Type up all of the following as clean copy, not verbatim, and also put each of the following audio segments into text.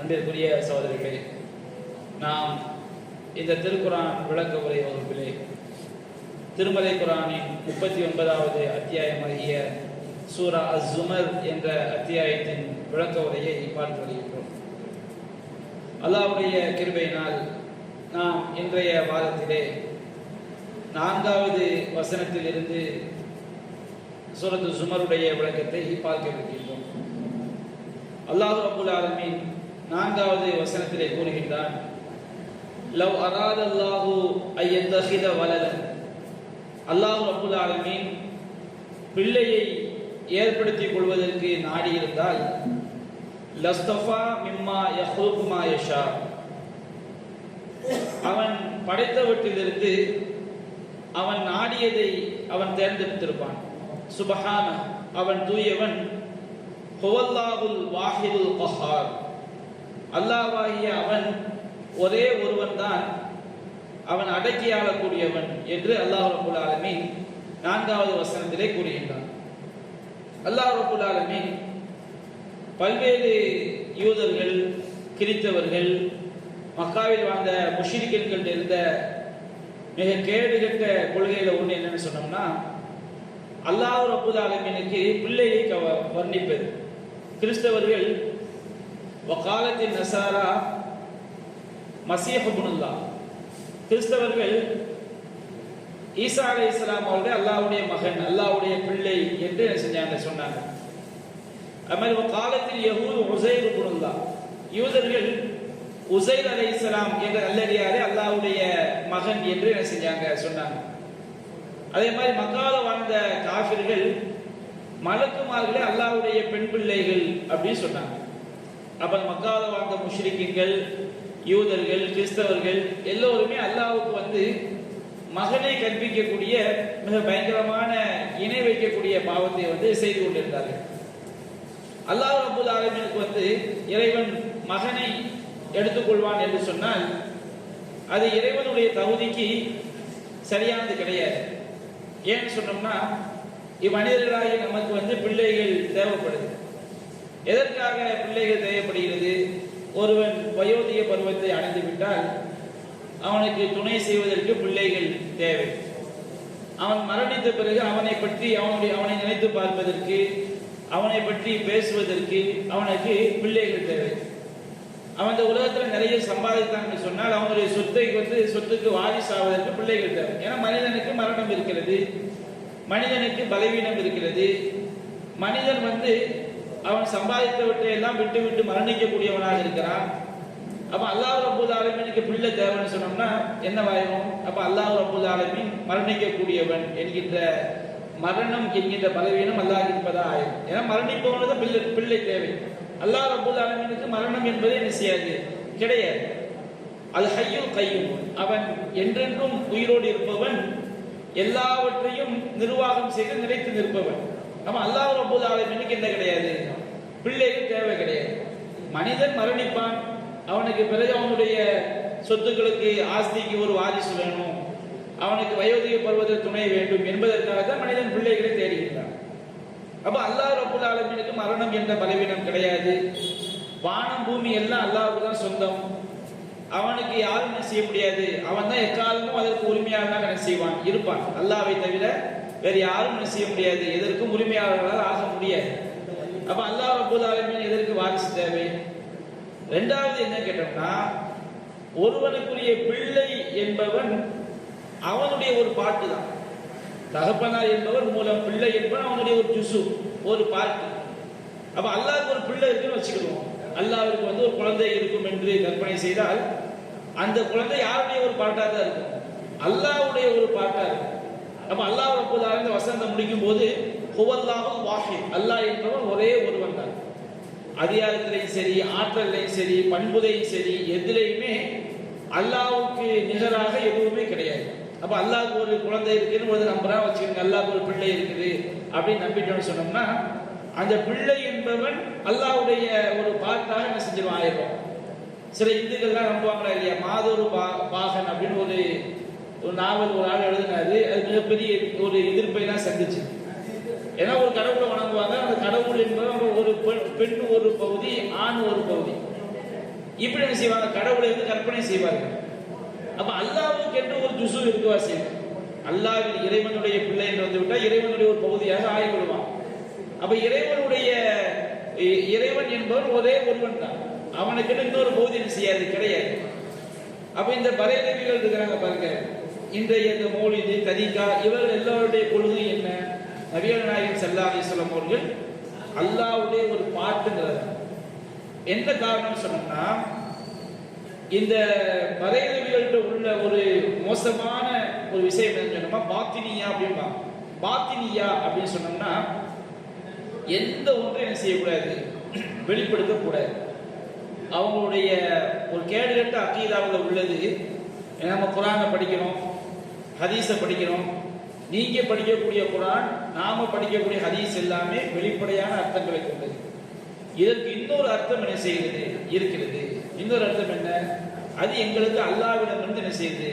அன்பிற்குரிய சகோதரர்களே, நாம் இந்த திருக்குரான் விளக்க உரை வகுப்பிலே திருமலை குரானின் 39வது அத்தியாயமாகிய சூரா அஸ்-ஸுமர் என்ற அத்தியாயத்தின் விளக்க உரையை பார்த்து வருகின்றோம். அல்லாஹ்வுடைய கிருபையினால் நாம் இன்றைய வாரத்திலே 4வது வசனத்திலிருந்து சூரத்து ஸுமருடைய விளக்கத்தை பார்க்க இருக்கின்றோம். அல்லாஹ் ரப்பல் ஆலமீன் 4வது வசனத்திலே கூறுகின்றான், லவ் அராதல்லாஹு ஐயத்தஹித வலதன். அல்லாஹ் ரப்பல் ஆலமீன் பிள்ளையை ஏற்படுத்திக் கொள்வதற்கு நாடி இருந்தால் லஸ்தஃபா மிம்மா யஹ்லுகு மா யஷா, அவன் படைத்தவற்றிலிருந்து அவன் நாடியதை அவன் தேர்ந்தெடுத்திருப்பான். சுபஹான, அவன் தூயவன். ஹுவல்லாஹுல் வாஹிதுல் கஹார், அல்லாஹ்வாகிய அவன் ஒரே ஒருவன் தான், அவன் அடக்கி ஆளக்கூடியவன் என்று அல்லாஹ் ரப்பல் ஆலமீன் 4வது வசனத்திலே கூறுகின்றான். அல்லாஹ் ரப்பல் ஆலமீன் பல்வேறு யூதர்கள், கிறித்தவர்கள், மக்காவில் வாழ்ந்த முஷ்ரிக்கீன்கள் இருந்த மிக கேடுகட்ட கொள்கையில ஒன்று என்னன்னு சொன்னோம்னா, அல்லாஹ் ரப்பல் ஆலமீனுக்கு பிள்ளையை வர்ணிப்பது. கிறிஸ்தவர்கள் வகாலத்தின் நசாரா மசீஹ் இப்னுல்லாஹ், கிறிஸ்தவர்கள் ஈசா அலைஹிஸ்ஸலாம் அவர்கள் அல்லாஹ்வுடைய மகன், அல்லாஹ்வுடைய பிள்ளை என்று செஞ்சாங்க, சொன்னாங்க. அமல் வகாலத்தில் யஹூத் உஸைர் இப்னுல்லாஹ், யூதர்கள் உஸைர் அலைஹிஸ்ஸலாம் என்ற நல்லடியாரை அல்லாஹ்வுடைய மகன் என்று செஞ்சாங்க, சொன்னாங்க. அதே மாதிரி மக்கால வாழ்ந்த காஃபிர்கள் மலக்குமார்களே அல்லாஹ்வுடைய பெண் பிள்ளைகள் அப்படின்னு சொன்னாங்க. அப்ப மக்கால வாழ்ந்த முஷ்ரிக்கீன்கள், யூதர்கள், கிறிஸ்தவர்கள் எல்லோருமே அல்லாஹ்வுக்கு மகனை கற்பிக்கக்கூடிய மிக பயங்கரமான இணை வைக்கக்கூடிய பாவத்தை செய்து கொண்டிருந்தார்கள். அல்லாஹ் ரப்பல் ஆலமீனுக்கு இறைவன் மகனை எடுத்துக்கொள்வான் என்று சொன்னால் அது இறைவனுடைய தகுதிக்கு சரியானது கிடையாது. ஏன்னு சொன்னோம்னா, இம்மனிதர்களாகி நமக்கு பிள்ளைகள் தேவைப்படுது. எதற்காக பிள்ளைகள் தேவைப்படுகிறது? ஒருவன் வயோதிக பருவத்தை அடைந்து விட்டால் அவனுக்கு துணை செய்வதற்கு பிள்ளைகள் தேவை. அவன் மரணித்த பிறகு அவனை பற்றி அவனை நினைத்து பார்ப்பதற்கு, அவனை பற்றி பேசுவதற்கு அவனுக்கு பிள்ளைகள் தேவை. அவன் இந்த உலகத்தில் நிறைய சம்பாதித்தான்னு சொன்னால் அவனுடைய சொத்துக்கு வாரிசாவதற்கு பிள்ளைகள் தேவை. ஏன்னா மனிதனுக்கு மரணம் இருக்கிறது, மனிதனுக்கு பலவீனம் இருக்கிறது. மனிதன் அவன் சம்பாதித்தவற்றை எல்லாம் விட்டு விட்டு மரணிக்கக்கூடியவனாக இருக்கிறான். அப்ப அல்லாஹ் ரப்பல் ஆலமீனுக்கு பிள்ளை தேவைன்னு சொன்னோம்னா என்னவாயிரும்? அப்ப அல்லாஹ் ரப்பல் ஆலமீன் மரணிக்கக்கூடியவன் என்கின்ற மரணம் என்கின்ற பலவீனம் அல்லாஹ் இருப்பதா ஆயிரும். ஏன்னா மரணிப்பவனுக்கு பிள்ளை தேவை. அல்லாஹ் ரப்பல் ஆலமீனுக்கு மரணம் என்பதே நிச்சயாது, கிடையாது. அல் ஹய்யுல் கய்யூம், அவன் என்றென்றும் உயிரோடு இருப்பவன், எல்லாவற்றையும் நிர்வாகம் செய்து நிலைத்து நிற்பவன். நம்ம அல்லாஹ் ரப்பல் ஆலமீனுக்கு என்ன கிடையாது? பிள்ளைகள் தேவை கிடையாது. மனிதன் மரணிப்பான், அவனுக்கு பிறகு அவனுடைய சொத்துக்களுக்கு, ஆஸ்திக்கு ஒரு வாரிசு வேணும், அவனுக்கு வயோதிக பருவத்தில் துணை வேண்டும் என்பதற்காக தான் மனிதன் பிள்ளைகளை தேடுகின்றான். அப்ப அல்லாஹ் ரப்பல் ஆலமீனுக்கு மரணம் என்ற பலவீனம் கிடையாது. வானம் பூமி எல்லாம் அல்லாஹ்வுக்கு தான் சொந்தம். அவனுக்கு யாரும் என்ன செய்ய முடியாது. அவன் தான் எக்காலமும் அதற்கு உரிமையாளராக என்ன செய்வான், இருப்பான். அல்லாஹ்வை தவிர வேறு யாரும் என்ன செய்ய முடியாது, எதற்கும் உரிமையாளர்களால் ஆக முடியாது. அப்ப அல்லாஹ் ரப்பல் ஆலமீன் எதற்கு வாரிசு தேவை? ரெண்டாவது என்ன கேட்டோம்னா, ஒருவனுக்குரிய பிள்ளை என்பவன் அவனுடைய ஒரு பாட்டு தான். தகப்பனார் என்பவர் மூலம், பிள்ளை என்பவன் அவனுடைய ஒரு ஜுசு, ஒரு பாட்டு. அப்ப அல்லாஹ்வுக்கு ஒரு பிள்ளை இருக்குன்னு வச்சுக்கிடுவோம். அல்லாஹ்வுக்கு ஒரு குழந்தை இருக்கும் என்று கற்பனை செய்தால் அந்த குழந்தை யாருடைய ஒரு பாட்டா தான் இருக்கும்? அல்லாஹ்வுடைய ஒரு பாட்டா இருக்கும். அப்ப அல்லாஹ் ரப்பல் ஆலமீன் வசனத்தை முடிக்கும் போது ஹுவல்லாஹுல் வாஹித், அல்லாஹ் என்பவன் ஒரே ஒருவன் தான். அதிகாரத்திலையும் சரி, ஆற்றலையும் சரி, பண்புலையும் சரி, எதிலையுமே அல்லாஹ்வுக்கு நிகராக எதுவுமே கிடையாது. அப்ப அல்லாஹ்வுக்கு ஒரு குழந்தை இருக்குன்னு நம்புறா வச்சுக்கோங்க, அல்லாஹ்வுக்கு ஒரு பிள்ளை இருக்குது அப்படின்னு நம்பிட்டோம்னு சொன்னோம்னா அந்த பிள்ளை என்பவன் அல்லாஹ்வுடைய ஒரு பாட்டாக என்ன செஞ்சிருவான், ஆயிரும். சில இந்துக்கள்லாம் நம்புவாங்களா இல்லையா, மாதொரு பாகன் அப்படின்னு ஒரு நாவல் ஒரு ஆள் எழுதினாரு. அது மிகப்பெரிய ஒரு எதிர்ப்பை தான் சந்திச்சு. ஏன்னா ஒரு கடவுளை வணங்குவாங்க, அந்த கடவுள் என்பது ஒரு பெண் ஒரு பகுதி, ஆண் ஒரு பகுதி. இப்படி என்ன செய்வாங்க, கடவுளை வந்து கற்பனை செய்வார்கள். அப்ப அல்லாஹ்வுக்கு என்று ஒரு ஜுஸு இருக்கவா செய்யும். அல்லாஹ்வின் இறைவனுடைய பிள்ளை என்று வந்து விட்டால் இறைவனுடைய ஒரு பகுதியாக ஆகிவிடுவான். அப்ப இறைவன் என்பவர் ஒரே ஒருவன் தான், அவனுக்கு இன்னொரு பகுதி என்ன செய்யாது, கிடையாது. அப்ப இந்த பரேலவிகள் இருக்கிறாங்க பாருங்க, இன்றைய இந்த மௌலிது தரீகா இவர்கள் எல்லாருடைய கொள்கை என்ன? நபிகள் நாயகம் ஸல்லல்லாஹு அலைஹி வஸல்லம் அவர்கள் அல்லாஹ்வுடைய ஒரு பாட்டுங்கிறது. என்ன காரணம் சொன்னா, இந்த பரேலவிகள்கிட்ட உள்ள ஒரு மோசமான ஒரு விஷயம் என்ன சொன்னோம்னா பாத்தினியா அப்படின்பா. பாத்தினியா அப்படின்னு சொன்னோம்னா எந்த ஒன்றையும் என்ன செய்யக்கூடாது, வெளிப்படுத்தக்கூடாது. அவங்களுடைய ஒரு கேடுகட்ட அக்கீதாவில் உள்ளது. நம்ம குரானை படிக்கிறோம், ஹதீஸை படிக்கிறோம். நீங்க படிக்கக்கூடிய குரான், நாம படிக்கக்கூடிய ஹதீஸ் எல்லாமே வெளிப்படையான அர்த்தங்களை கொண்டது. இதற்கு இன்னொரு அர்த்தம் என்ன செய்கிறது இருக்கிறது. இன்னொரு அர்த்தம் என்ன, அது எங்களுக்கு அல்லாஹ்விடமிருந்து என்ன செய்யுது,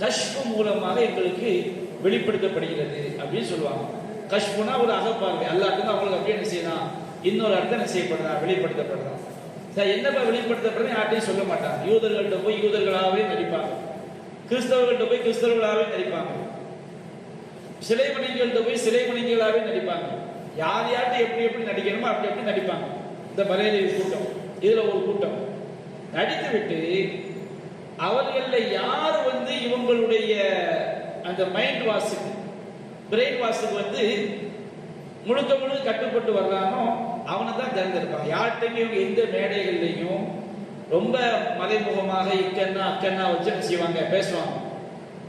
கஷ்பு மூலமாக எங்களுக்கு வெளிப்படுத்தப்படுகிறது அப்படின்னு சொல்லுவாங்க. கஷ்புனா ஒரு அகப்பார்வை, அல்லாஹ்க்கு அவங்களுக்கு அப்படியே என்ன செய்யலாம், இன்னொரு அர்த்தம் என்ன செய்யப்படுதா, வெளிப்படுத்தப்படுதான். சார் என்னப்பா வெளிப்படுத்தப்படுறது யார்ட்டையும் சொல்ல மாட்டாங்க. யூதர்கள்ட்ட போய் யூதர்களாகவே நடிப்பாங்க, கிறிஸ்தவர்கள்ட்ட போய் கிறிஸ்தவர்களாகவே நடிப்பாங்க, சிலை மணிகள்கிட்ட போய் சிலை மணிகளாகவே நடிப்பாங்க. யார் யார்கிட்ட எப்படி எப்படி நடிக்கணுமோ அப்படி எப்படி நடிப்பாங்க. இந்த பரேலவி கூட்டம் இதுல ஒரு கூட்டம் நடித்து விட்டு அவர்கள யார் வந்து இவங்களுடைய அந்த மைண்ட் வாஷுக்கு, பிரெயின் வாஷுக்கு வந்து முழுக்க முழுக்க கட்டுப்பட்டு வர்றானோ அவனை தான் தேர்ந்தெடுப்பாங்க. யார்கிட்டையும் இவங்க எந்த மேடைகள்லையும் ரொம்ப மறைமுகமாக இக்கன்னா அக்கன்னா வச்சு என்ன செய்வாங்க, பேசுவாங்க.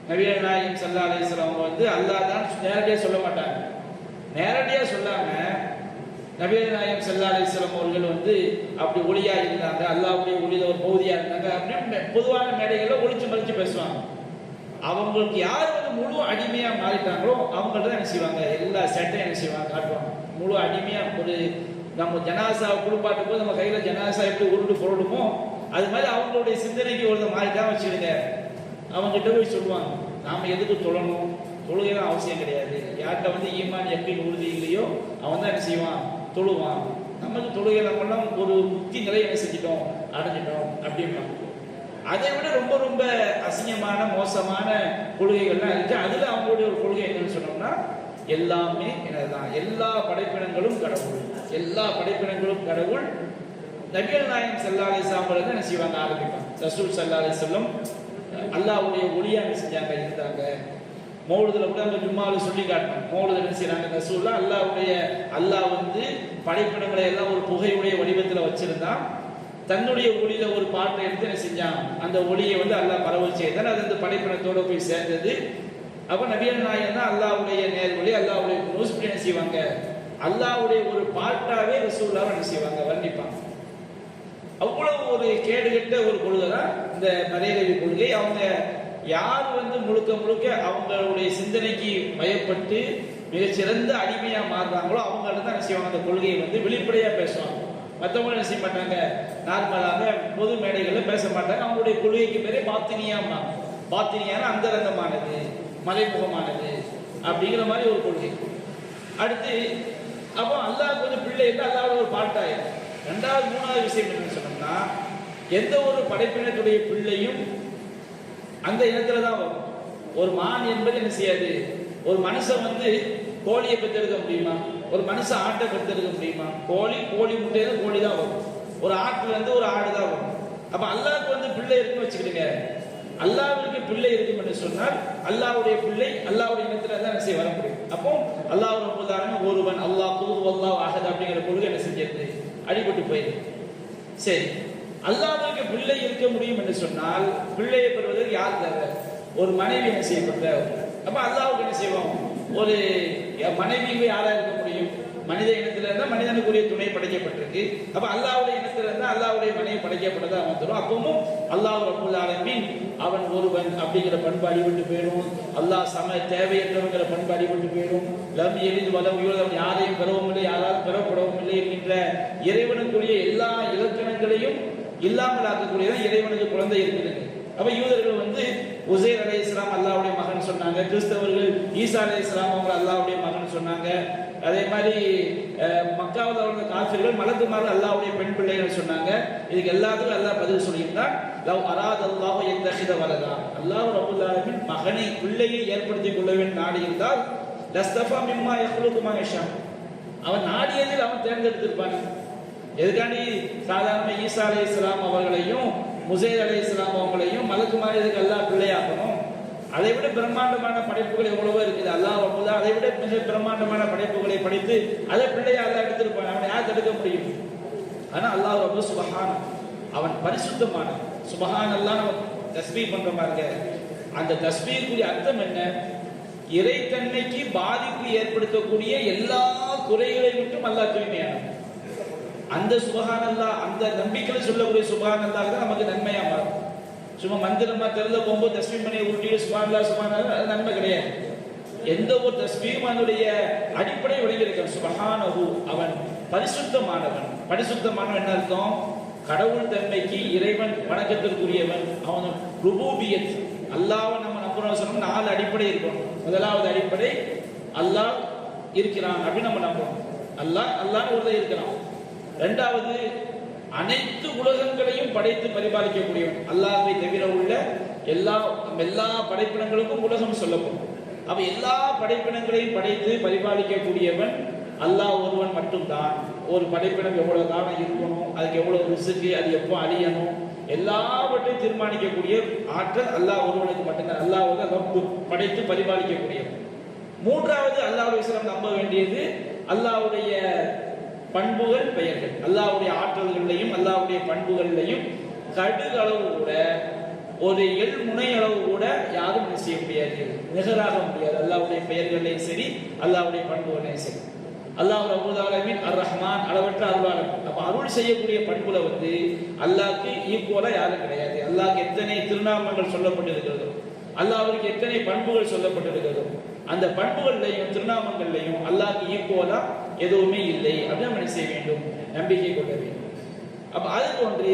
நபிகள் நாயகம் ஸல்லல்லாஹு அலைஹி வஸல்லம் அவங்க வந்து அல்லாஹ் தான் நேரடியாக சொல்ல மாட்டாங்க. நேரடியாக சொல்லாம நபிகள் நாயகம் ஸல்லல்லாஹு அலைஹி வஸல்லம் அவர்கள் வந்து அப்படி ஒளியா இருந்தாங்க, அல்லாஹ்வுடைய ஒளியில ஒரு பகுதியா இருந்தாங்க அப்படின்னு பொதுவான மேடைகளில் ஒளிச்சு மறைச்சு பேசுவாங்க. அவங்களுக்கு யார் வந்து முழு அடிமையா மாறிட்டாங்களோ அவங்கள்ட்ட தான் என்ன செய்வாங்க, எல்லா சேட்டையும் என்ன செய்வாங்க, காட்டுவாங்க. முழு அடிமையா ஒரு நம்ம ஜனாசாவை குளிப்பாட்டும் போது நம்ம கையில ஜனாசா எப்படி உருண்டு பொருளுமோ அது மாதிரி அவங்களுடைய சிந்தனைக்கு ஒரு மாறிதான் வச்சுடுங்க. அவங்ககிட்ட போய் சொல்லுவாங்க, நாம எதுக்கு தொழணும், தொழுகைலாம் அவசியம் கிடையாது. யார்கிட்ட வந்து ஈமான் யக்கீன் உறுதி இல்லையோ அவன் தான் என்ன செய்வான், தொழுவான். நமக்கு தொழுகை நம்மளாம் ஒரு முக்தி நிலை என்ன செஞ்சிட்டோம், அடைஞ்சிட்டோம் அப்படின்பாங்க. அதை விட ரொம்ப ரொம்ப அசிங்கமான மோசமான கொள்கைகள்லாம் இருக்கு. அதுல அவங்களுடைய ஒரு கொள்கை என்னன்னு சொன்னோம்னா, எல்லாமே என்னதான், எல்லா படைப்பினங்களும் கடவுள், எல்லா படைப்பினங்களும் கடவுள். நபிகள் நாயகம் ஸல்லல்லாஹு அலைஹி வஸல்லம் என்ன செய்வாங்க, ஆரம்பிப்பாங்க. ரசூல் ஸல்லல்லாஹு அலைஹி வஸல்லம் அல்லாஹ்வுடைய ஒளியா என்ன செஞ்சாங்க, இருந்தாங்க. மௌலுதுல கூட அவங்க ஜும்மாவில் சொல்லி காட்டணும். மௌலுது என்ன செய்யறாங்க, ரசூல்லா அல்லாஹ் வந்து படைப்பினங்களை எல்லாம் ஒரு புகையுடைய வடிவத்தில் வச்சிருந்தான். தன்னுடைய ஒளியில ஒரு பாட்டை எடுத்து என்ன செஞ்சான், அந்த ஒளியை வந்து அல்லாஹ் பரவல் செய்தான். அது அந்த படைப்பினத்தோட போய் சேர்ந்தது. அப்ப நபிகள் நாயகம் தான் அல்லாஹ்வுடைய நேர்வழி, அல்லாஹ்வுடைய குனூஸ் என்ன செய்வாங்க, அல்லாஹ்வுடைய ஒரு பாட்டாவே ரசூலுல்லாஹ் என்ன செய்வாங்க, வர்ணிப்பாங்க. அவ்வளவு ஒரு கேடுகட்ட ஒரு கொள்கை தான் இந்த பரேலவி கொள்கை. அவங்க யார் வந்து முழுக்க முழுக்க அவங்களுடைய சிந்தனைக்கு பயப்பட்டு மிகச்சிறந்த அடிமையா மாறுறாங்களோ அவங்கள்ட்ட தான் என்ன செய்வாங்க, அந்த கொள்கையை வந்து வெளிப்படையா பேசுவாங்க. மற்றவங்க என்ன செய்ய மாட்டாங்க, நார்மலாக பொது மேடைகளில் பேச மாட்டாங்க. அவங்களுடைய கொள்கைக்கு பேரே பாத்தினியாம்னா, பாத்தினியான அந்தரங்கமானது, மறைமுகமானது அப்படிங்கிற மாதிரி ஒரு கொள்கை. அடுத்து அப்போ அல்லாஹ் கொஞ்சம் பிள்ளை இல்லை, அல்லாஹ் ஒரு பாட்டாயிரம். ரெண்டாவது மூணாவது விஷயம் என்னன்னு சொன்னோம்னா, எந்த ஒரு படைப்பினத்துடைய பிள்ளையும் அந்த இனத்துல தான் வரும். ஒரு மான் என்பது என்ன செய்யாது, ஒரு மனுஷன் வந்து கோழியை பெற்றெடுக்க முடியுமா, ஒரு மனுஷன் ஆட்டை பெற்றெடுக்க முடியுமா? கோழி முட்டையில கோழி தான் வரும். ஒரு ஆட்டுல இருந்து ஒரு ஆடு தான் வரும். அப்ப அல்லாஹ்க்கு வந்து பிள்ளை இருக்குன்னு வச்சுக்கிடுங்க. அல்லாஹ்வுக்கு பிள்ளை இருக்கும் என்று சொன்னால் அல்லாஹ்வுடைய பிள்ளை அல்லாஹ்வுடைய இனத்துல தான் என்ன செய்ய வர முடியும். அப்போ அல்லாஹ் ரப்பல் ஆலமீன் ஒருவன், அல்லாஹ் குல் வல்லாஹு அஹத் அப்படிங்கிற கொள்கை என்ன செஞ்சிருது, அடிபட்டு போயிருக்கு. சரி, அல்லாஹ்வுக்கு பிள்ளை இருக்க முடியும் என்று சொன்னால் பிள்ளையை பெறுவதற்கு யார் தேவை, ஒரு மனைவி என்ன செய்யப்பட்ட. அப்ப அல்லாஹ்வுக்கு என்ன செய்வோம், ஒரு மனைவிக்கு யாரா இருக்க முடியும், மனித இனத்துல இருந்தா மனிதனுக்குரிய துணை படைக்கப்பட்டிருக்கு. அப்ப அல்லாஹ்வுடைய இனத்துல இருந்தா அல்லாஹ்வுடைய மனைவி படைக்கப்பட்டதா வந்துடும். அப்பவும் அல்லாஹ் ரப்பல் ஆலமீன் அவன் ஒருவன் அப்படிங்கிற பண்பு அடிபட்டு போயிடும். அல்லாஹ் சம தேவையற்றவங்கிற பண்பு அடிபட்டு போயிடும். லம் எளிது வலம் யூதம், யாரையும் பெறவும் இல்லை யாரால் பெறப்படவும் இல்லை என்கின்ற இறைவனுக்குரிய எல்லா இலக்கணங்களையும் இல்லாமல் ஆக்கக்கூடியதான் இறைவனுக்கு குழந்தை இருக்குது. அப்ப யூதர்கள் வந்து உசைர் அலைஹிஸ்ஸலாம் அல்லாஹ்வுடைய மகன் சொன்னாங்க. கிறிஸ்தவர்கள் ஈசா அலைஹிஸ்ஸலாம் அவங்க அல்லாஹ்வுடைய மகன் சொன்னாங்க. அதே மாதிரி மக்காவில் உள்ள காஃபிர்கள் மலக்குமார்கள் அல்லாஹ்வுடைய பெண் பிள்ளைகள் சொன்னாங்க. இதுக்கு எல்லாத்துக்கும் அல்லாஹ் பதில் சொல்லியிருந்தான். லவ் அராத அல்லாஹ் யத்தஹித வலதா, அல்லாஹ் ரப்பல் ஆலமீன் மகனை பிள்ளையை ஏற்படுத்திக் கொள்ள வேண்டும் நாடி இருந்தால் லஸ்தஃபா மிம்மா யக்லுகு மா யஷா, அவன் நாடியதில் அவன் தேர்ந்தெடுத்திருப்பான். எதுக்காண்டி சாதாரண ஈசா அலைஹிஸ்ஸலாம் அவர்களையும் முஸைர் அலைஹிஸ்ஸலாம் அவங்களையும் மலக்குமார் எதுக்கு அல்லாஹ் பிள்ளையாக்கணும்? அதை விட பிரம்மாண்டமான படைப்புகள் எவ்வளவோ இருக்குது. அல்லாஹ் ரப்பல் அதை விட மிக பிரம்மாண்டமான படைப்புகளை படைத்து அதை பிள்ளையா அல்லாஹ் எடுத்திருப்பான். அவனை யார் தடுக்க முடியும்? ஆனா அல்லாஹ் ரப்பல் சுப்ஹான, அவன் பரிசுத்தமான சுப்ஹான் அல்லாஹ் நம்ம தஸ்பீஹ் பண்ற பாருங்க. அந்த தஸ்பீஹுடைய அர்த்தம் என்ன? இறைத்தன்மைக்கு பாதிப்பு ஏற்படுத்தக்கூடிய எல்லா குறைகளை விட்டும் அல்லாஹ் தூய்மையானவன். அந்த சுப்ஹான் அல்லாஹ், அந்த நம்பிக்கையில சொல்லக்கூடிய சுப்ஹான் அல்லாஹ் தான் நமக்கு நன்மையா மாறும். சும்மா மந்திரமா தெருல போகும்போது தஸ்பீஹ் பண்ணி உருட்டிட்டு சுப்ஹான் அல்லாஹ் சுப்ஹான் அல்லாஹ், அது நன்மை கிடையாது. எந்த ஒரு தஸ்பீஹும் அதனுடைய அடிப்படை விளங்கியிருக்கான். சுப்ஹானஹு, அவன் பரிசுத்தமானவன். பரிசுத்தமானவன் என்ன அர்த்தம்? கடவுள் தன்மைக்கு, இறைவன் வணக்கத்திற்குரியவன். அவன் ருபூபியத், அல்லாஹ்வை நம்ம நம்புறோம் சொன்னா 4 அடிப்படை இருக்கும். முதலாவது அடிப்படை அல்லாஹ் இருக்கிறான் அப்படின்னு நம்ம நம்புறோம். அல்லாஹ் ஒருத்தன் இருக்கிறான். இரண்டாவது, அனைத்து உலகங்களையும் படைத்து பரிபாலிக்கக்கூடியவன். அல்லாஹ்வை தவிர உள்ள எல்லா படைப்பினங்களுக்கும் உலகம் சொல்லப்படும். அப்ப எல்லா படைப்பினங்களையும் படைத்து பரிபாலிக்கக்கூடியவன் அல்லாஹ் ஒருவன் மட்டும்தான். ஒரு படைப்பினம் எவ்வளவு காலம் இருக்கணும், அதுக்கு எவ்வளவு ரிஸ்க், அது எப்போ அழியணும், எல்லாவற்றையும் தீர்மானிக்கக்கூடிய ஆற்றல் அல்லாஹ் ஒருவனுக்கு மட்டும்தான். அல்லாஹ் ரப்பு, படைத்து பரிபாலிக்கக்கூடியவன். மூன்றாவது அல்லாஹ்வை நம்ப வேண்டியது அல்லாஹ்வுடைய பண்புகள், பெயர்கள். அல்லாஹ்வுடைய ஆற்றல்களையும் அல்லாஹ்வுடைய பண்புகளையும் கடுகளவு கூட, ஒரு எள் முனை அளவு கூட யாரும் செய்ய முடியாது, நிகராக முடியாது. அல்லாஹ்வுடைய பெயர்களையும் சரி, அல்லாஹ்வுடைய பண்புகளையும் சரி. அல்லாஹ் ரப்பல் ஆலமீன் அர் ரஹ்மான், அளவற்ற அருளாளன். அப்ப அருள் செய்யக்கூடிய பண்புல அல்லாஹ்க்கு ஈக்குவலா யாரும் கிடையாது. அல்லாஹ்க்கு எத்தனை திருநாமங்கள் சொல்லப்பட்டிருக்கிறதோ, அல்லாஹ்வுக்கு எத்தனை பண்புகள் சொல்லப்பட்டிருக்கிறதோ, அந்த பண்புகள்லையும் திருநாமங்கள்லையும் அல்லாஹ்க்கு ஈக்குவலா எதுவுமே இல்லை அப்படின்னு நம்ம செய்ய வேண்டும், நம்பிக்கை கொள்ள வேண்டும். அப்ப அது போன்று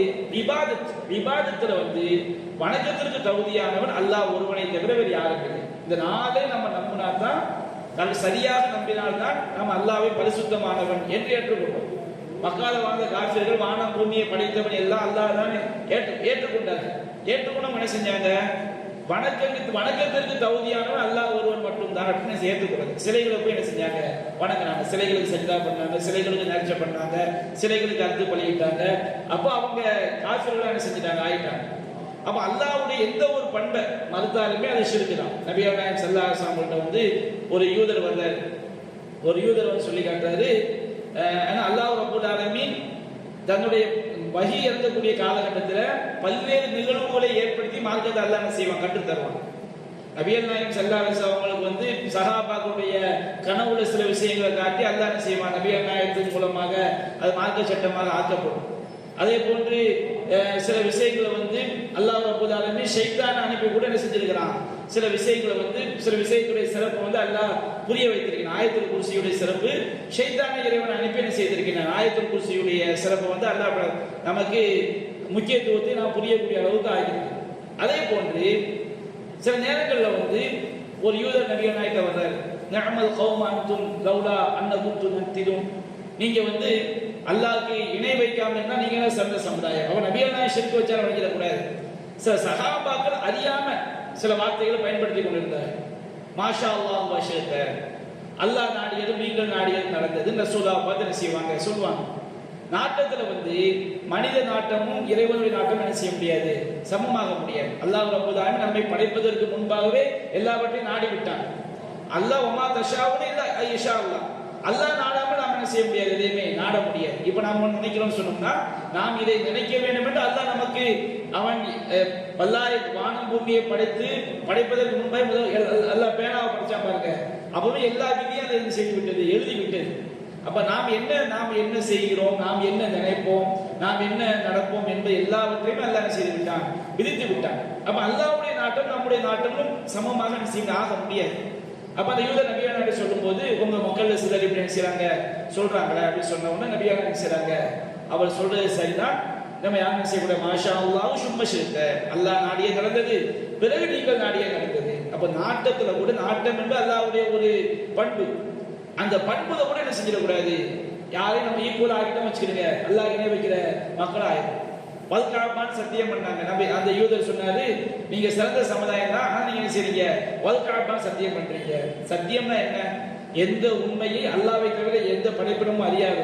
இபாதத்துல வணக்கத்திற்கு தகுதியானவன் அல்லாஹ் ஒருவனை தவிர வேறு யாரும் இல்லை. இந்த 4 நம்ம நம்பினா தான், நம்ம சரியாக நம்பினால்தான் நாம் அல்லாஹ்வை பரிசுத்தமானவன் என்று ஏற்றுக்கொண்டோம். மக்கால வாழ்ந்த காஃபிர்கள் வானம் பூமியை படைத்தவன் எல்லாம் அல்லாஹ் தான் ஏற்றுக்கொண்டார்கள். ஏற்றுக்கொண்டு என்ன செஞ்சாங்க? வணக்கத்திற்கு தகுதியானவன் அல்லாஹ் ஒருவன் மட்டும் தான் அப்படின்னு ஏற்றுக்கொள்ளுங்க. சிலைகளை போய் என்ன செஞ்சாங்க? வணங்கினாங்க. சிலைகளுக்கு சஜ்தா பண்ணாங்க, சிலைகளுக்கு நேர்ச்சை பண்ணாங்க, சிலைகளுக்கு அறுத்து பலியிட்டாங்க. அப்போ அவங்க காஃபிர்களா என்ன செஞ்சிட்டாங்க? ஆயிட்டாங்க. அப்ப அல்லாஹ்வுடைய எந்த ஒரு பண்பை மறுத்தாலுமே அது ஷிர்க் தான். நபிகள் நாயகம் ஸல்லல்லாஹு அலைஹி வஸல்லம் ஒரு யூதர் வந்தார். ஒரு யூதர் சொல்லி காட்டுறாரு, அல்லாஹ் ரப்பல் ஆலமீன் தன்னுடைய வஹி இறங்கக்கூடிய காலகட்டத்தில் பல்வேறு நிகழ்வுகளை ஏற்படுத்தி மார்க்கத்தை அல்லாஹ் என்ன செய்வான்? கற்றுத் தருவான். நபிகள் நாயகம் ஸல்லல்லாஹு அலைஹி வஸல்லம் அவங்களுக்கு சஹாபாக்களுடைய கனவுல சில விஷயங்களை காட்டி அல்லாஹ் என்ன செய்வான்? நபிகள் நாயகத்தின் மூலமாக அது மார்க்க சட்டமாக ஆக்கப்படும். அதே போன்று சில விஷயங்களை அல்லாஹ் ரப்பல் ஆலமீன் ஷைத்தானை அனுப்பி கூட என்ன செஞ்சிருக்கிறான்? சில விஷயங்களை சில விஷயத்துடைய சிறப்பு அல்லாஹ் புரிய வைத்திருக்கிறான். ஆயத்துல் குர்சியுடைய சிறப்பு ஷைத்தானை இறைவன் அனுப்பி என்ன செய்திருக்கிறான்? ஆயத்துல் குர்சியுடைய சிறப்பு அல்லாஹ் நமக்கு முக்கியத்துவத்தை நாம் புரியக்கூடிய அளவுக்கு ஆகிருக்கு. அதே போன்று சில நேரங்களில் ஒரு யூதர் நபிகள் நாயகம் வர்றாரு. நிஅமல் கௌம அன்தும் லௌலா அன்னகும் துன்திதுன், நீங்க அல்லாஹ்க்கு இணை வைக்காம இருந்தா நீங்க என்ன சிறந்த சமுதாயம். அவன் நபிகள் நாயகம் ஷிர்க் வச்சாலும் வணங்கிடக்கூடாது. சில சஹாபாக்கள் அறியாம சில வார்த்தைகளை பயன்படுத்தி கொண்டிருந்தார். மாஷா அல்லாஹ் வஷத, அல்லாஹ் நாடியது நீங்கள் நாடியது நடந்தது ரசூலா பார்த்து என்ன செய்வாங்க? சொல்லுவாங்க. நாட்டத்தில் மனித நாட்டமும் இறைவனுடைய நாட்டமும் என்ன செய்ய முடியாது? சமமாக முடியாது. அல்லாஹ் ரப்பல் ஆலமீன் நம்மை படைப்பதற்கு முன்பாகவே எல்லாவற்றையும் நாடி விட்டான். அல்லாஹ் வமா தஷாவுன இல்லா ஐஷா அல்லாஹ், அல்லாஹ் நாடாமல் நாம் என்ன செய்ய முடியாது? எதையுமே நாட முடியாது. இப்ப நாம் நினைக்கிறோம் சொன்னோம்னா, நாம் இதை நினைக்க வேண்டும் என்று அல்லாஹ் நமக்கு அவன் வானம் பூமியை படைப்பதற்கு முன்பாக அல்லாஹ் பேனாவை படிச்சான் பாருங்க. அப்பவே எல்லா விதியும் அதை செய்து விட்டது, எழுதி விட்டது. அப்ப நாம் என்ன செய்கிறோம், நாம் என்ன நினைப்போம், நாம் என்ன நடப்போம் என்பது எல்லாவற்றையும் அல்லாஹ் செய்து விட்டான், விதித்து விட்டான். அப்ப அல்லாஹ்வுடைய நாட்டம் நம்முடைய நாட்டமும் சமமாக செய்து ஆக முடியாது. அப்ப அந்த யூதர் நபியா நாயகம் சொல்லும் போது, உங்க மக்கள் சிலர் இப்படி செய்றாங்க சொல்றாங்களே அப்படின்னு சொன்ன உடனே நபியா நாயகம் செய்றாங்க, அவர் சொல்றது சரிதான், நம்ம யாரும் செய்யக்கூடாது. மாஷா அல்லாஹ் சும்மா ஷிர்க, அல்லாஹ் நாடியே நடந்தது, பிறகு நீங்கள் நாடியே நடந்தது. அப்ப நாட்டத்துல கூட நாட்டம் என்பது அல்லாஹ்வுடைய ஒரு பண்பு. அந்த பண்புல கூட என்ன செஞ்சிடக்கூடாது, யாரையும் நம்ம ஈக்குவல் ஆகிட்டோம் வச்சுக்கிடுங்க, அல்லாஹ் இணை வைக்கிற மக்களாயிரும். வல்காபான்னு சத்தியம் பண்ணாங்க. நபி அந்த யூதர் சொன்னாரு, நீங்க சிறந்த சமுதாயம் தான், ஆனா நீங்க என்ன செய்றீங்க, வல்காபான்னு சத்தியம் பண்றீங்க. சத்தியம்னா என்ன? எந்த உண்மையை அல்லாஹ்வை தவிர எந்த படைப்பிடமும் அறியாது,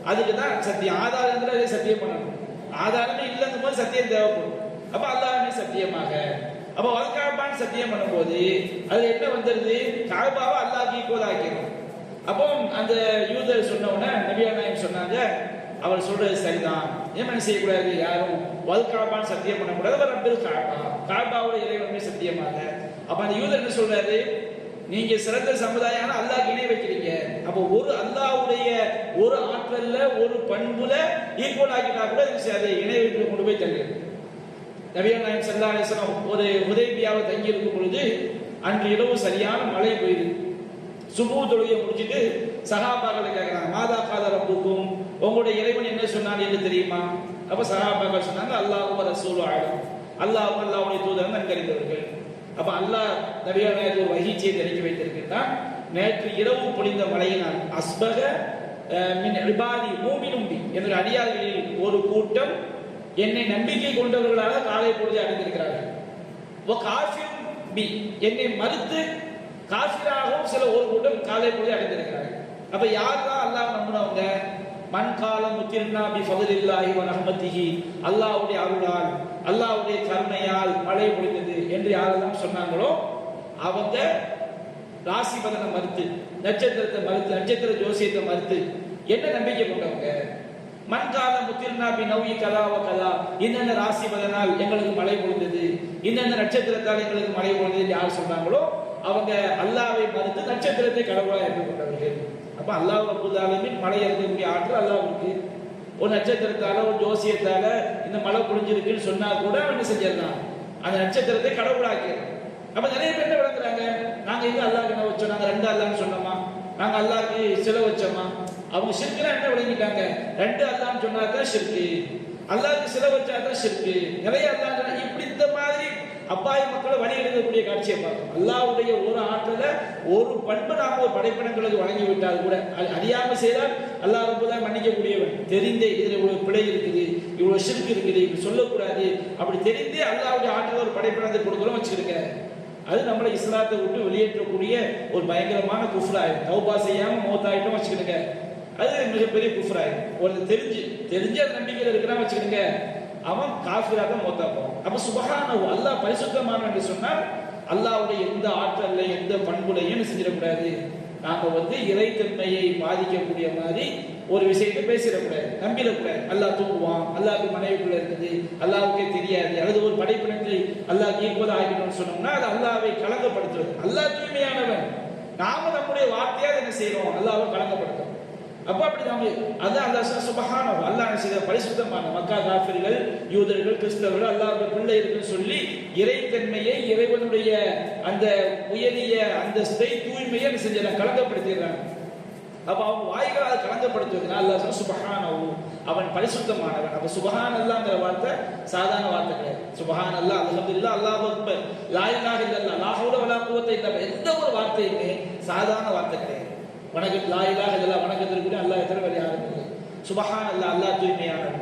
அதுக்கு தான் சத்தியம். ஆதாரங்களை சத்தியம் பண்ணணும். ஆதாரமே இல்லைங்கும் போது சத்தியம் தேவைப்படும். அப்ப அல்லாஹ்வே சத்தியமாக, அப்ப வல்காபான்னு சத்தியம் பண்ணும்போது அது என்ன வந்துருது, காபாவை அல்லாஹ்க்கு ஈக்குவல் ஆக்கிடும். அப்போ அந்த யூதர் சொன்ன உடனே நபியா நாயகம் சொன்னாங்க, அவர் சொல்றது சரிதான், ஏன் செய்யக்கூடாது, யாரும் வல்காபான்னு சத்தியம் பண்ணக்கூடாது, ரப்பில் காபா, காபாவோட இறைவனுமே சத்தியமாக. அப்ப அந்த யூதர் என்ன சொல்றாரு, நீங்க சிறந்த சமுதாயம் அல்லாஹ் இணை வைக்கிறீங்க. அப்போ ஒரு அல்லாஹ்வுடைய ஒரு ஆற்றல்ல ஒரு பண்புல ஈக்குவல் ஆக்கிட்டா கூட அதை இணை வைப்பு கொண்டு போய் தள்ளிடும். நபியா நாயகம் ஸல்லல்லாஹு அலைஹி வஸல்லம் ஒரு ஹுதைபியாவில் தங்கி இருக்கும் பொழுது அன்று இரவு சரியான மழை பெய்யுது. சுபூ தொழுகையை முடிச்சுட்டு சஹாபாக்களை கேட்கிறாங்க, மாதா கால ரப்புக்கும், உங்களுடைய இறைவன் என்ன சொன்னான் என்று தெரியுமா? அப்ப சஹாபாக்கள் சொன்னாங்க, அல்லாஹு ரசூலு ஆலம், அல்லாஹ் அல்லாஹ்வுடைய தூதர் நன்கறிந்தவர்கள். அப்ப அல்லாஹ் நபியா நாயகம் ஒரு வஹீ செய்தி அனுப்பி வைத்திருக்கிறான். நேற்று இரவு பொழிந்த மழையினால் அஸ்பக மின் இபாதி மூமினும் பி, என்னுடைய அடியார்களில் ஒரு கூட்டம் என்னை நம்பிக்கை கொண்டவர்களாக காலை பொழுது அடைந்திருக்கிறார்கள். என்னை மறுத்து காஃபிராகவும் சில ஒரு கூட்டம் காலை பொழுது அடைந்திருக்கிறார்கள். அப்ப யார் தான் அல்லாஹ் நம்பினவங்க? மன் காலம் முத்திர்னா பி ஃபضலில்லாஹி வ ரஹ்மத்திஹி, அல்லாஹ்வுடைய அருளால் அல்லாஹ்வுடைய கருணையால் மழை பொழிந்தது என்று யாரெல்லாம் சொன்னாங்களோ அவங்க ராசி பலனை மறுத்து, நட்சத்திரத்தை மறுத்து, நட்சத்திர ஜோசியத்தை மறுத்து என்ன நம்பிக்கை கொண்டவங்க? மண்கால முத்திர்னா பி நௌயி கலா வ கலா, இன்னென்ன ராசி பலனால் எங்களுக்கு மழை பொழிந்தது, இன்னென்ன நட்சத்திரத்தால் எங்களுக்கு மழை பொழிந்தது யார் சொன்னாங்களோ அவங்க அல்லாஹ்வை மறுத்து நட்சத்திரத்தை கடவுளாக ஏற்றுக்கொண்டவர்கள். அப்ப அல்லாஹ் ரப்பல் ஆலமீன் மழை இறக்கக்கூடிய ஆற்றல் அல்லாஹ்வுக்கு. ஒரு நட்சத்திரத்தால ஒரு ஜோசியத்தால இந்த மழை பொழிஞ்சிருக்குன்னு சொன்னா கூட அவன் செஞ்சிடலாம், அந்த நட்சத்திரத்தை கடவுளாக்கிறான். அப்ப நிறைய பேர் என்ன விளங்குறாங்க, நாங்க எங்க அல்லாஹ்க்கு என்ன வச்சோம், நாங்க ரெண்டு அல்லாஹ்னு சொன்னோமா, நாங்க அல்லாஹ்க்கு சிலை வச்சோமா? அவங்க ஷிர்க்னா என்ன விளங்கிட்டாங்க, ரெண்டு அல்லாஹ்னு சொன்னா தான் ஷிர்க்கு, அல்லாஹ்க்கு சிலை வச்சா தான் ஷிர்க்கு, நிறைய அல்லாஹ் இப்படி இந்த மாதிரி அப்பாவி மக்களை வழி எழுதக்கூடிய காட்சியை பார்க்கணும். அல்லாஹ்வுடைய ஒரு ஆற்றல ஒரு பண்பு நாம ஒரு படைப்பினங்களுக்கு வழங்கி விட்டால் கூட அறியாம செய்தால் அல்லாஹ் ரப்பல் மன்னிக்கக்கூடியவன். தெரிந்தே இதுல இவ்வளவு பிழை இருக்குது, இவ்வளவு ஷிர்க் இருக்குது, இப்படி சொல்லக்கூடாது, அப்படி தெரிந்தே அல்லாஹ்வுடைய ஆற்றல ஒரு படைப்பினத்தை கொடுக்குறோம் வச்சிருக்க, அது நம்மளை இஸ்லாத்தை விட்டு வெளியேற்றக்கூடிய ஒரு பயங்கரமான குஃப்ராயிடும். தௌபா செய்யாம மௌத்தாயிட்டும் வச்சுக்கிடுங்க, அது மிகப்பெரிய குஃப்ராயிடும். ஒரு தெரிஞ்ச நம்பிக்கையில் இருக்கிறான் வச்சுக்கிடுங்க, அவன் காஃபிரா தான் மௌத்தா போவான். அப்ப சுப்ஹானஹு, அல்லாஹ் பரிசுத்தமானவன் என்று சொன்னால் அல்லாஹ்வுடைய எந்த ஆற்றல்ல எந்த பண்புலையும் செஞ்சிடக்கூடாது. நாம இறைத்தன்மையை பாதிக்கக்கூடிய மாதிரி ஒரு விஷயத்தை பேசிடக்கூடாது, நம்பிடக்கூடாது. அல்லாஹ் தூங்குவான், அல்லாஹ்க்கு மனைவிக்குள்ள இருக்குது, அல்லாஹ்வுக்கே தெரியாது, அல்லது ஒரு படைப்பினத்தை அல்லாஹ் ஈக்குவல் ஆகிட்டோம்னு சொன்னோம்னா அது அல்லாஹ்வை கலங்கப்படுத்துவது. அல்லாஹ் தூய்மையானவன், நாம நம்முடைய வார்த்தையா என்ன செய்யறோம், அல்லாஹ்வை கலங்கப்படுத்தும். அப்ப அப்படி நாம அதான் அல்லாஹ் சுப்ஹானஹு, அல்லாஹ் செய்த பரிசுத்தமான மக்கா காஃபிர்கள், யூதர்கள், கிறிஸ்தவர்கள் அல்லாஹ்வுடைய பிள்ளை இருக்குன்னு சொல்லி இறைத்தன்மையை, இறைவனுடைய அந்த உயரிய அந்தஸ்தை, தூய்மையை செஞ்ச கலங்கப்படுத்திடுறாங்க. அப்ப அவங்க வாய்களால் கலங்கப்படுத்துவதுனா அல்லாஹ் சுப்ஹானஹு, அவன் பரிசுத்தமானவன். அப்ப சுப்ஹானல்லாஹ்ங்கற வார்த்தை சாதாரண வார்த்தை கிடையாது. சுப்ஹானல்லாஹ், அல்ஹம்துலில்லாஹ், அல்லாஹு அக்பர், லா இலாஹ இல்லல்லாஹ், லா ஹவுல வலா குவத்த இல்லா பில்லாஹ், எந்த ஒரு வார்த்தையுமே சாதாரண வார்த்தை கிடையாது. வணக்கம், லா இலாஹ இல்லல்லாஹ், வணக்கத்திற்கு அல்லாஹ் தவிர வேறு யாரும் இல்லை. சுப்ஹானல்லாஹ், அல்லாஹ் தூய்மையானவன்.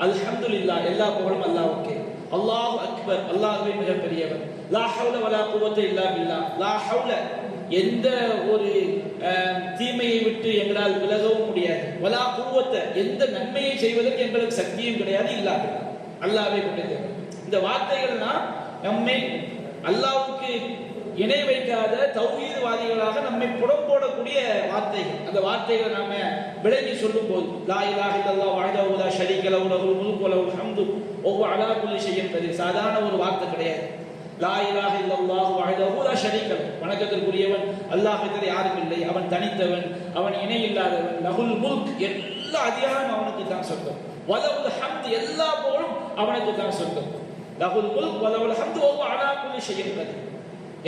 அல்ஹம்துலில்லாஹ், எல்லா புகழும் அல்லாஹ்வுக்கே. அல்லாஹு அக்பர், அல்லாஹ்வே மிகப்பெரியவன். லா ஹவுல வலா குவத்த இல்லா பில்லாஹ், லா ஹவுல, எந்த ஒரு தீமையை விட்டு எங்களால் விலகவும் முடியாது, வலா குவத்த, எந்த நன்மையை செய்வதற்கு எங்களுக்கு சக்தியும் கிடையாது, இல்லா பில்லாஹ், அல்லாஹ்வே கொண்டது. இந்த வார்த்தைகள்லாம் நம்மை அல்லாஹ்வுக்கு இணை வைக்காத தௌஹீத்வாதிகளாக நம்மை புறம்போடக்கூடிய வார்த்தைகள். அந்த வார்த்தைகளை நாம விளங்கி சொல்லும் போது லா இலாஹ இல்லல்லாஹ் வஹ்தஹு லா ஷரீக லஹு லஹுல் முல்கு வ லஹுல் ஹம்து வ ஹுவ அலா குல்லி ஷைஇன் கதீர், சாதாரண ஒரு வார்த்தை கிடையாது. லா இலாஹ இல்லல்லாஹ் வஹ்தஹு லா ஷரீக லஹு, வணக்கத்திற்குரியவன் அல்லாஹ் தவிர யாரும் இல்லை, அவன் தனித்தவன், அவன் இணை இல்லாதவன். லஹுல் முல்க், எல்லா அதிகாரம் அவனுக்கு தான் சொந்தம். வ லஹுல் ஹம்து, எல்லா புகழும் அவனுக்கு தான் சொந்தம். லஹுல் முல்க் வ லஹுல் ஹம்து வ ஹுவ அலா குல்லி ஷைஇன் கதீர்,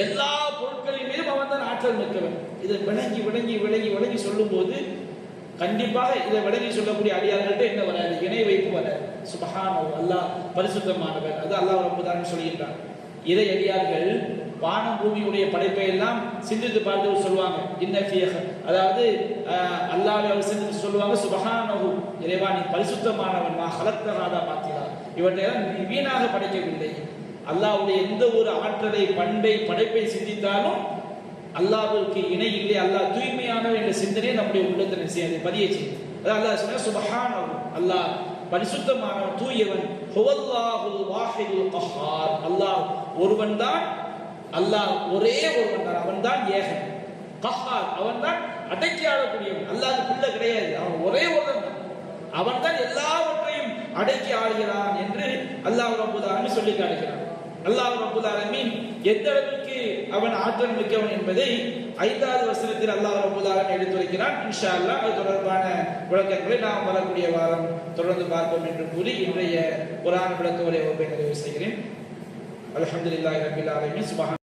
எல்லா பொருட்களின் மீதும் அவன் தான் ஆற்றல் மிக்கவன். இதை விளங்கி விளங்கி விளங்கி விளங்கி சொல்லும் போது கண்டிப்பாக இதை விளங்கி சொல்லக்கூடிய அடியார்கள்ட்ட என்ன வராது, இணை வைப்பு வராது. சுப்ஹானஹு, அல்லாஹ் பரிசுத்தமானவன். அது அல்லாஹ் ரப்பல் ஆலமீன் சொல்லியிருக்கான். இறை அடியார்கள் வானம் பூமியுடைய படைப்பை எல்லாம் சிந்தித்து பார்த்து சொல்லுவாங்க. அதாவது அல்லாஹ்வை அவர் சிந்தித்து சொல்லுவாங்க, சுபஹானஹு, இறைவா நீ பரிசுத்தமானவன், மா ஹலக்தஹாதா பாத்திலா, இவற்றையெல்லாம் நீ வீணாக படைக்கவில்லை. அல்லாஹ்வுடைய எந்த ஒரு ஆற்றலை, பண்பை, படைப்பை சிந்தித்தாலும் அல்லாஹ்வுக்கு இணை இல்லை, அல்லாஹ் தூய்மையானவன் என்ற சிந்தனையை நம்முடைய உள்ளத்தில் செய்ய பதிய செய்யும். அதாவது அல்லாஹ் சொன்ன சுபஹானஹு, அல்லாஹ் பரிசுத்தமானவன், தூயவன். ஹுவல்லாஹுல் வாஹிதுல் கஹ்ஹார், அல்லாஹ் ஒருவன் தான், அல்லாஹ் ஒரே ஒருவன் தான், அவன் தான் ஏகன். கஹ்ஹார், அவன் தான் அடக்கி ஆளக்கூடியவன். அல்லாஹ்வுக்கு பிள்ளை கிடையாது, அவன் ஒரே ஒருவன் தான், அவன் தான் எல்லாவற்றையும் அடக்கி ஆளுகிறான் என்று அல்லாஹ் ரப்பல் ஆலமீன் சொல்லி காட்டுகிறான். அல்லாஹ் ரப்பல் ஆலமீன் எந்த அளவுக்கு அவன் ஆற்றல் மிக்கவன் என்பதை 5வது வசனத்தில் அல்லாஹ் ரப்பல் ஆலமீன் எடுத்துரைக்கிறான். இன்ஷா அல்லாஹ் அது தொடர்பான விளக்கங்களை நாம் வரக்கூடிய வாரம் தொடர்ந்து பார்ப்போம் என்று கூறி இன்றைய குர்ஆன் விளக்க உரை வகுப்பை நிறைவு செய்கிறேன். அல்ஹம்துலில்லாஹி ரப்பில் ஆலமீன். சுப்ஹான்